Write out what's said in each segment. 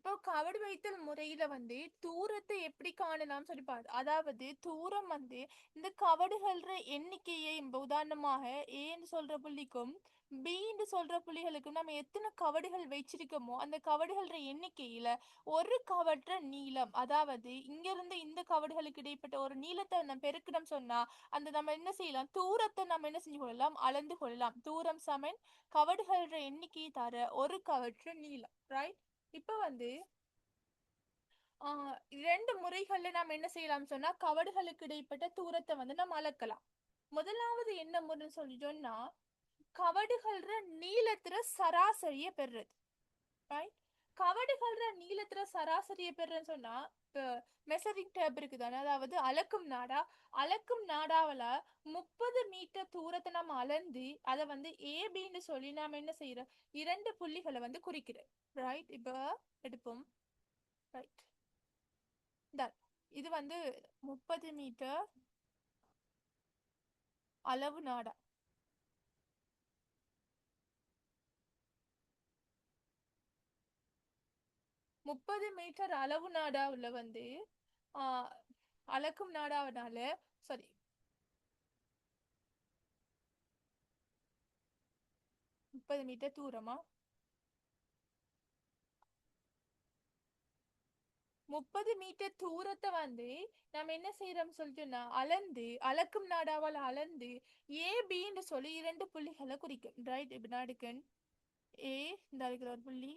இப்போ கவடு வைத்தல் முறையில தூரத்தை எப்படி காணலாம் சொல்லி பாரு. அதாவது தூரம் இந்த கவடுகள எண்ணிக்கையை இப்ப உதாரணமாக ஏன்னு சொல்ற புள்ளிக்கும் பின்னு சொல்ற புள்ளிகளுக்கும் நம்ம எத்தனை கவடுகள் வச்சிருக்கோமோ அந்த கவடுகள எண்ணிக்கையில ஒரு கவற்ற நீளம், அதாவது இங்க இருந்து இந்த கவடுகளுக்கு இடைப்பட்ட ஒரு நீளத்தை நம்ம பெருக்கணும் சொன்னா அந்த நம்ம என்ன செய்யலாம், தூரத்தை நம்ம என்ன செஞ்சு கொள்ளலாம், அளந்து கொள்ளலாம். தூரம் சமன் கவடுகள எண்ணிக்கையை தர ஒரு கவற்ற நீளம், ரைட். இப்ப இரண்டு முறைகள்ல நாம் என்ன செய்யலாம் சொன்னா கவடுகளுக்கு இடைப்பட்ட தூரத்தை நம்ம அளக்கலாம். முதலாவது என்ன முறைன்னு சொல்லிட்டோம்னா கவடுகள நீளத்துல சராசரிய பெறுறது, ரைட். கவடுகள நீளத்துல சராசரிய பெறுறேன்னு சொன்னா இப்போ மெசரிங் டேப் இருக்குதானே, அதாவது அளக்கும் நாடா. அளக்கும் நாடாவில் 30 மீட்டர் தூரத்தை நம்ம அளந்து அதை ஏபின்னு சொல்லி நாம என்ன செய்யறோம், இரண்டு புள்ளிகளை குறிக்கிறோம், ரைட். இப்போ எடுப்போம், ரைட். இது 30 மீட்டர் அளவு நாடா. 30 மீட்டர் அளவு நாடாவில் ஆஹ் அளக்கும் நாடாவனால சாரி 30 மீட்டர் தூரமா 30 மீட்டர் தூரத்தை நம்ம என்ன செய்யறோம் சொல்லிட்டுன்னா அளந்து அளக்கும் நாடாவால் அளந்து ஏபின்னு சொல்லி இரண்டு புள்ளிகளை குறிக்கும், ரைட். இப்ப நாடுக்கன் ஏ இந்த இருக்கிற ஒரு புள்ளி,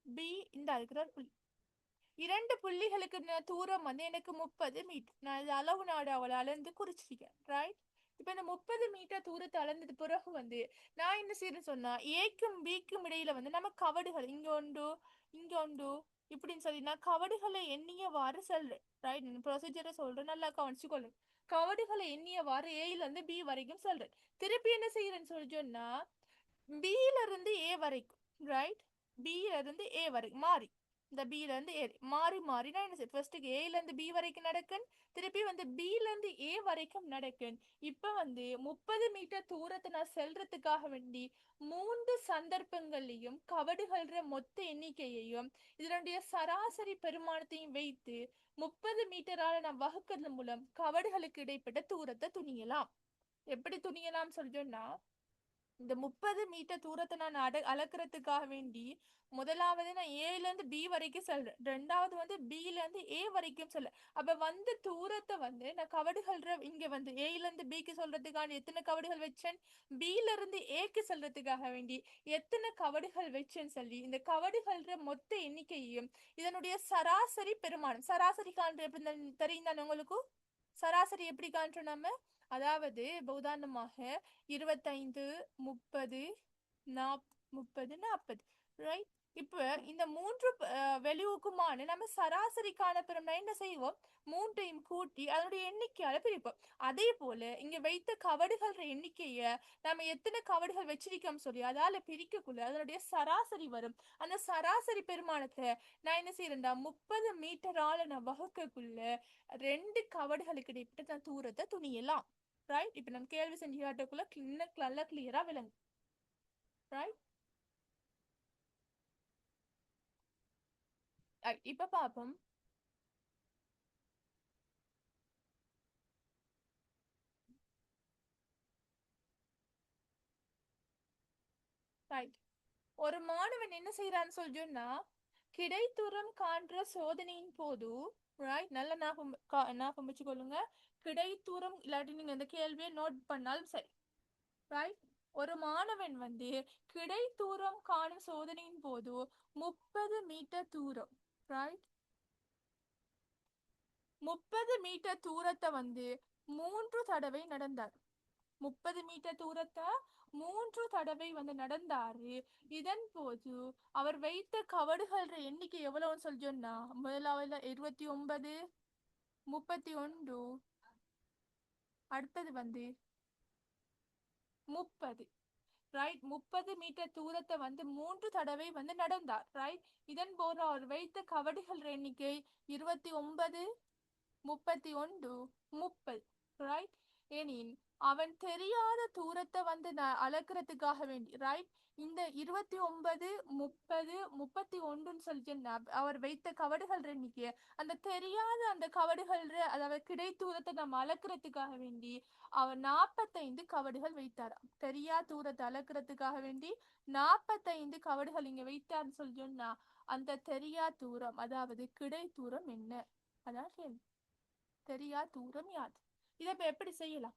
பி இந்த இருக்கிற ஒரு புள்ளி, இரண்டு புள்ளிகளுக்கு தூரம் எனக்கு 30 மீட்டர். நான் இது அளவு நாடாவால் அளந்து குறிச்சிருக்கேன், ரைட். இப்ப இந்த 30 மீட்டர் தூரத்தை அளந்தது பிறகு நான் என்ன செய்யறேன்னு சொன்னா ஏக்கும் பிக்கும் இடையில நம்ம கவடுகள் இங்க உண்டு இங்க உண்டு இப்படின்னு சொல்லி நான் கவடுகளை எண்ணியவாறு செல்றேன், ரைட். ப்ரொசீஜரை சொல்றேன், நல்லா கவனிச்சுக்கொள்ளு. கவடுகளை எண்ணியவாறு ஏல இருந்து பி வரைக்கும் செல்றேன். திருப்பி என்ன செய்யறேன்னு சொல்லி சொன்னா பில இருந்து ஏ வரைக்கும், ரைட். பில இருந்து ஏ வரைக்கும் மாறி இந்த பில இருந்து ஏ மாறி மாறி நான் என்ன செய்ய ஃபர்ஸ்ட் ஏல இருந்து பி வரைக்கும் நடக்கன், திருப்பி பில இருந்து ஏ வரைக்கும் நடக்கன். இப்ப 30 மீட்டர் தூரத்தை நான் செல்றதுக்காக வேண்டி மூன்று சந்தர்ப்பங்களையும் கவடுகள மொத்த எண்ணிக்கையையும் இதனுடைய சராசரி பெருமானத்தையும் வைத்து 30 மீட்டரால நான் வகுக்கிறது மூலம் கவடுகளுக்கு இடைப்பட்ட தூரத்தை துணியலாம். எப்படி துணியலாம் சொல்றேன்னா இந்த 30 மீட்டர் தூரத்தை நான் அளக்கிறதுக்காக வேண்டி முதலாவது நான் ஏல இருந்து பி வரைக்கும் செல்றேன், ரெண்டாவது பில இருந்து ஏ வரைக்கும் செல்ல. அப்ப தூரத்தை நான் கவடுகள் இங்க ஏல இருந்து பிக்கு சொல்றதுக்கான எத்தனை கவடுகள் வச்சேன், பில இருந்து ஏக்கு செல்றதுக்காக வேண்டி எத்தனை கவடுகள் வச்சேன்னு சொல்லி இந்த கவடுகள் மொத்த எண்ணிக்கையையும் இதனுடைய சராசரி பெருமானம், சராசரி காண்ற எப்படி தெரியும் தானே உங்களுக்கு. சராசரி எப்படி காண்றோம் நம்ம, அதாவது உதாரணமாக 25 30 30 40, ரைட். இப்ப இந்த மூன்று வெளிவுக்குமான நம்ம சராசரி காணப்பெறும் என்ன செய்வோம், மூன்றையும் கூட்டி அதனுடைய எண்ணிக்கையால பிரிப்போம். அதே போல இங்க வைத்த கவடுகள் எண்ணிக்கைய நம்ம எத்தனை கவடுகள் வச்சிருக்கோம் சொல்லி அதால பிரிக்கக்குள்ள அதனுடைய சராசரி வரும். அந்த சராசரி பெருமானத்தை நான் என்ன செய்யறேன்டா 30 மீட்டரால நான் வகுக்கக்குள்ள ரெண்டு கவடுகளுக்கு இடைப்பட்ட நான் தூரத்தை துணியலாம், ரைட். இப்ப நான் கேள்வி செஞ்சு காட்டக்குள்ள நல்லா கிளியரா விளங்கும், ரைட். இப்ப பாப்போம், ரைட். ஒரு மாணவன் என்ன செய்யறான்னு சொல்லிச்சோன்னா கிடைத்தூரம் காண்ற சோதனையின் போது, ரைட், நல்ல ஞாபகம் வச்சுக்கொள்ளுங்க. கிடைத்தூரம் இல்லாட்டி நீங்க இந்த கேள்வியை நோட் பண்ணாலும் சரி, ரைட். ஒரு மாணவன் கிடைத்தூரம் காணும் சோதனையின் போது 30 மீட்டர் தூரம், ரைட், 30 மீட்டர் தூரத்தை மூன்று தடவை நடந்தார். 30 மீட்டர் தூரத்தை மூன்று தடவை நடந்தாரு. இதன் போது அவர் வைத்த கவடுகள் எண்ணிக்கை எவ்வளவுன்னு சொல்லி சொன்னா முதலாவது 29 31, அடுத்தது 30, ரைட். 30 மீட்டர் தூரத்தை மூன்று தடவை நடந்தார், ரைட். இதன் போது அவர் வைத்த கவடுகள் எண்ணிக்கை 29 31 30, ரைட். எனின் அவன் தெரியாத தூரத்தை அளக்கிறதுக்காக வேண்டி, ரைட், இந்த 29, 30, 31 சொல்லிட்டு அவர் வைத்த கவடுகள் எண்ணிக்கை அந்த தெரியாத அந்த கவடுகள், அதாவது கிடை தூரத்தை நம்ம அளக்கிறதுக்காக வேண்டி அவர் 45 கவடுகள் வைத்தாராம். தெரியா தூரத்தை அளக்கிறதுக்காக வேண்டி 45 கவடுகள் இங்க வைத்தார்னு சொல்லி சொன்னா அந்த தெரியா தூரம் அதாவது கிடை தூரம் என்ன? அதான் கேள்வி. தெரியா தூரம் யாது? இதை இப்ப எப்படி செய்யலாம்?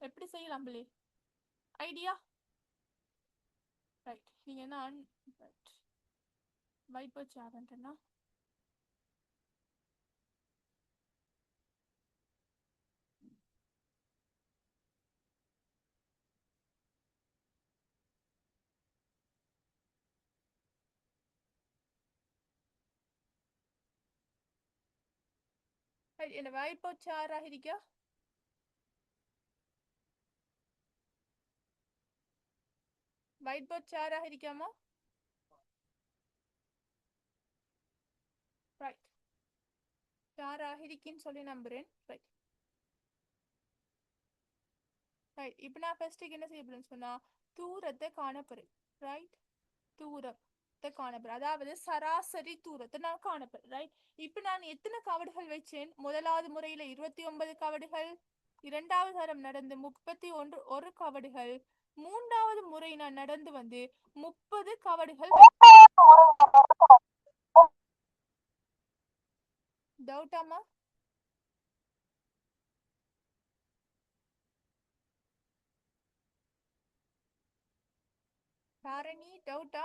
எப்படி செய்யலாம் பிள்ளை? ஐடியா? ரைட், நீங்க என்ன ரைட் வைட் போர்ட் ஷேர் பண்றேன்னா என்ன வைட் போர்ட் ஷேர் ஆகிருக்கா? வைட் போர்ட் ஷேர் ஆகிருக்காமா? ரைட், ஷேர் ஆகிருக்குன்னு சொல்லி நம்புறேன். ரைட் ரைட், இப்போ நான் ஃபர்ஸ்ட்டுக்கு என்ன செய்ய போறேன்னு சொன்னா தூரத்தை காணப்போறேன். ரைட், தூரத்தை காணப்போறேன், அதாவது சராசரி தூரத்தை நான் காணப்போறேன். ரைட், இப்போ நான் எத்தனை கவடுகள் வச்சேன்? முதலாவது முறையில 29 கவடுகள், இரண்டாவது தரம் நடந்து 31 ஒரு கவடுகள், மூன்றாவது முறை நான் நடந்து வந்து 30 கவடுகள். டவுட்டாமா? தாரணி டவுட்டா?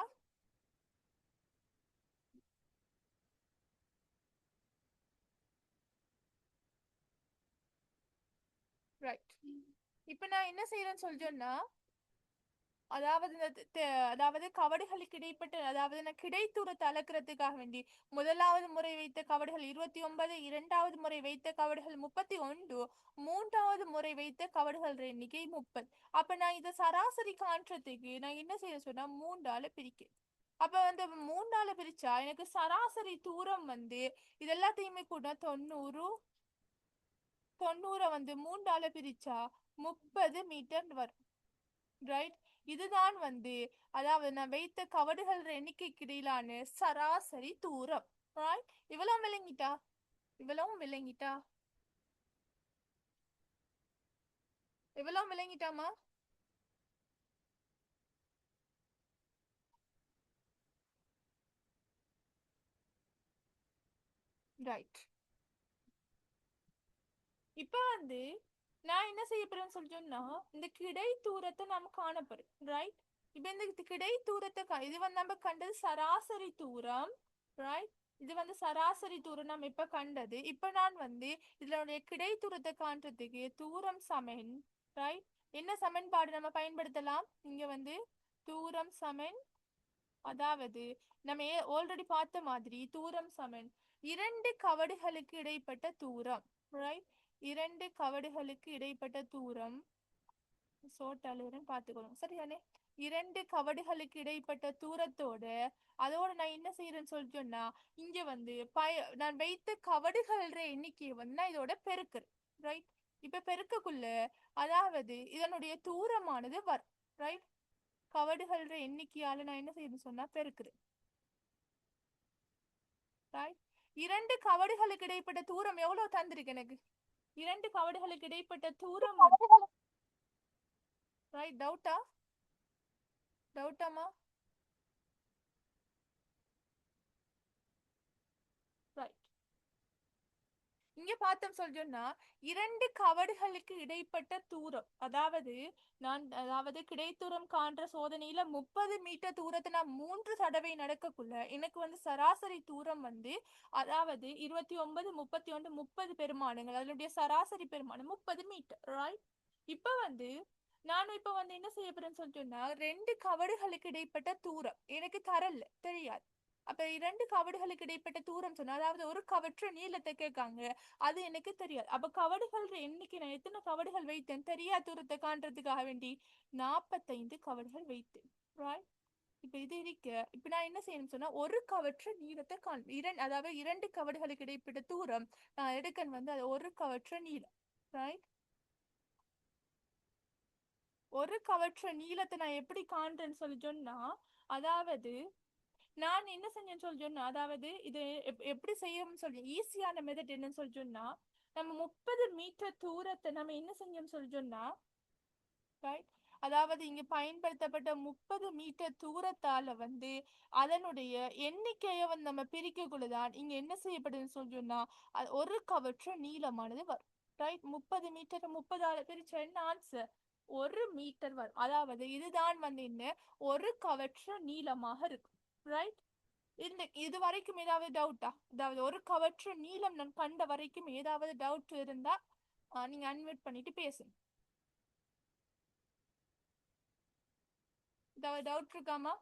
ரைட், இப்போ நான் என்ன செய்யறேன்னு சொல்லிட்டேன்னா அதாவது கவடுகளுக்கு இடைப்பட்ட அதாவது நான் கிடை தூரத்தை அளக்கிறதுக்காக வேண்டி முதலாவது முறை வைத்த கவடுகள் 29, இரண்டாவது முறை வைத்த கவடுகள் 31, மூன்றாவது முறை வைத்த கவடுகள் எண்ணிக்கை 30. அப்ப நான் இதை சராசரி காண்றதுக்கு நான் என்ன செய்ய சொன்னா 3ஆல பிரிக்கிறேன். அப்ப வந்து 3ஆல பிரிச்சா எனக்கு சராசரி தூரம் வந்து இதெல்லாத்தையுமே கூட 90 வந்து 3ஆல பிரிச்சா 30 மீட்டர் வரும். ரைட், இதுதான் வந்து அதாவது நான் வைத்த கவடுகள் எண்ணிக்கைக்கு இடையிலான சராசரி தூரம். ரைட், இவ்வளவு விளங்கிட்டா? இவ்வளவும் விளங்கிட்டா? இவ்வளவு விளங்கிட்டாமா? ரைட், இப்ப வந்து நான் என்ன செய்ய போறேன்னு சொல்லிட்டோம்னா இந்த கிடை தூரத்தை நம்ம காணப்படும். ரைட், இப்ப இந்த கிடை தூரத்தை இது வந்து நம்ம கண்டது சராசரி தூரம். ரைட், இது வந்து சராசரி தூரம் நம்ம இப்ப கண்டது. இப்ப நான் வந்து இதனுடைய கிடை தூரத்தை காண்றதுக்கு தூரம் சமன். ரைட், என்ன சமன்பாடு நம்ம பயன்படுத்தலாம்? இங்க வந்து தூரம் சமன், அதாவது நம்ம ஆல்ரெடி பார்த்த மாதிரி தூரம் சமன் இரண்டு கவடுகளுக்கு இடைப்பட்ட தூரம். ரைட், இரண்டு கவடுகளுக்கு இடைப்பட்ட தூரம் சோட்டாளர்னு பார்த்துக்கணும். சரியானே? இரண்டு கவடுகளுக்கு இடைப்பட்ட தூரத்தோட அதோட நான் என்ன செய்யறேன்னு சொல்லிட்டோம்னா இங்க வந்து நான் வைத்த கவடுகள் எண்ணிக்கையை வந்து நான் இதோட பெருக்குறேன். ரைட், இப்ப பெருக்கக்குள்ள அதாவது இதனுடைய தூரமானது வரும். ரைட், கவடுகள் எண்ணிக்கையால நான் என்ன செய்யணும்னு சொன்னா பெருக்குறேன். ரைட், இரண்டு கவடுகளுக்கு இடைப்பட்ட தூரம் எவ்வளவு தந்திருக்கு எனக்கு? இரண்டு கவடுகளுக்கு இடைப்பட்ட தூரம். ரைட், டவுட்டா? டவுட்டாமா? ரைட், இங்க பார்த்தோம் சொல்றோம்னா இரண்டு கவடுகளுக்கு இடைப்பட்ட தூரம், அதாவது கிடைத்தூரம் காண்ற சோதனையில 30 மீட்டர் தூரத்தை நான் 3 தடவை நடக்கக்குள்ள எனக்கு வந்து சராசரி தூரம் வந்து அதாவது 29, 31, 30 பெருமானங்கள், அதனுடைய சராசரி பெருமானம் 30 மீட்டர். ரைட், இப்ப வந்து நானும் இப்ப வந்து என்ன செய்ய போறேன்னு சொல்லிட்டோம்னா ரெண்டு கவடுகளுக்கு இடைப்பட்ட தூரம் எனக்கு தரல, தெரியாது. அப்ப இரண்டு கவடுகளுக்கு இடைப்பட்ட தூரம் சொன்னா அதாவது ஒரு கவற்ற நீளத்தை கேட்காங்க, அது எனக்கு தெரியாது. அப்ப கவடுகள் எண்ணிக்கை நான் எத்தனை கவடுகள் வைத்தேன் தெரியா தூரத்தை காண்றதுக்காக வேண்டி 45 கவடுகள் வைத்தேன். ரைட், இப்ப இது இருக்க இப்ப நான் என்ன செய்யணும்னு சொன்னா ஒரு கவற்ற நீளத்தை அதாவது இரண்டு கவடுகளுக்கு இடைப்பட்ட தூரம் நான் எடுக்கன் வந்து அது ஒரு கவற்ற நீளம். ரைட், ஒரு கவற்ற நீளத்தை நான் எப்படி காண்றேன்னு சொல்லி சொன்னா, அதாவது நான் என்ன செஞ்சேன்னு சொல்லி சொன்னா, அதாவது இது எப்படி செய்யணும்னு சொல்லி ஈஸியான மெத்தட் என்னன்னு சொல்லி சொன்னா, நம்ம 30 மீட்டர் தூரத்தை நம்ம என்ன செஞ்சோம்னு சொல்லி சொன்னா, right? அதாவது இங்க பயன்படுத்தப்பட்ட 30 மீட்டர் தூரத்தால வந்து அதனுடைய எண்ணிக்கையை வந்து நம்ம பிரிக்கக்குள்ளதான் இங்க என்ன செய்யப்படுதுன்னு சொல்லி சொன்னா, அது ஒரு கவற்ற நீளமானது வரும். ரைட், 30 மீட்டர் 30ஆல பிரிச்ச என்ன ஆன்சர்? 1 மீட்டர் வரும். அதாவது இதுதான் வந்து என்ன, ஒரு கவற்ற நீளமாக இருக்கும். ரைட், இது வரைக்கும் ஏதாவது டவுட்டா? அதாவது ஒரு கவற்ற நீளம் நான் கண்ட வரைக்கும் ஏதாவது டவுட் இருந்தா நீங்க அன்மியூட் பண்ணிட்டு பேசுங்க. ஏதாவது டவுட் இருக்காமா?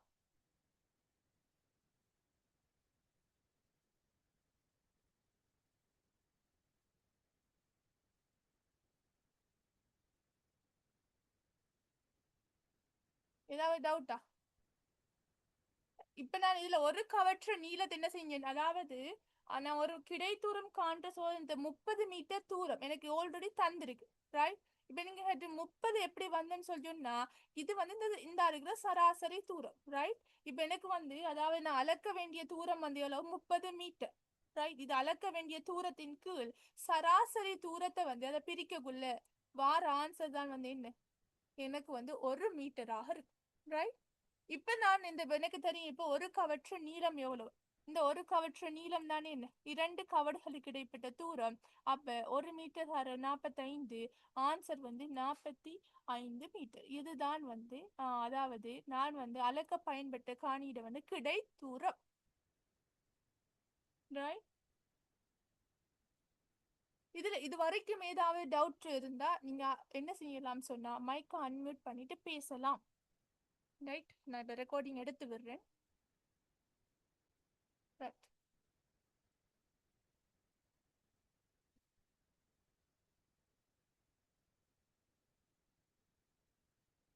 ஏதாவது டவுட்டா? இப்ப நான் இதுல ஒரு கவற்ற நீளத்தை என்ன செஞ்சேன், அதாவது நான் ஒரு கிடைத்தூரம் காண்ற இந்த 30 மீட்டர் தூரம் எனக்கு ஆல்ரெடி தந்திருக்கு. ரைட், இப்ப நீங்க 30 எப்படி வந்தேன்னு சொன்னா, இது வந்து இந்த இருக்கிற சராசரி தூரம். ரைட், இப்ப எனக்கு வந்து அதாவது நான் அளக்க வேண்டிய தூரம் வந்து எவ்வளவு? 30 மீட்டர். ரைட், இது அளக்க வேண்டிய தூரத்தின் கீழ் சராசரி தூரத்தை வந்து அதை பிரிக்கக்குள்ள வார ஆன்சர் தான் வந்து என்ன, எனக்கு வந்து 1 மீட்டராக இருக்கு. ரைட், இப்ப நான் இந்த எனக்கு தெரியும் இப்ப ஒரு கவற்ற நீளம் எவ்வளவு. இந்த ஒரு கவற்ற நீளம் தானே என்ன, 2 கவடுகளுக்கு இடைப்பட்ட தூரம். அப்ப 1 மீட்டர் 45, ஆன்சர் வந்து 45 மீட்டர். இதுதான் வந்து அதாவது நான் வந்து அளக்க பயன்பட்ட காணியிட வந்து கிடை தூரம். ரைட், இதுல இது வரைக்கும் ஏதாவது டவுட் இருந்தா நீங்க என்ன செய்யலாம் சொன்னா, மைக்கை அன்மியூட் பண்ணிட்டு பேசலாம். ரைட், நான் இப்ப ரெக்கார்டிங் எடுத்து விடுறேன். ரைட்.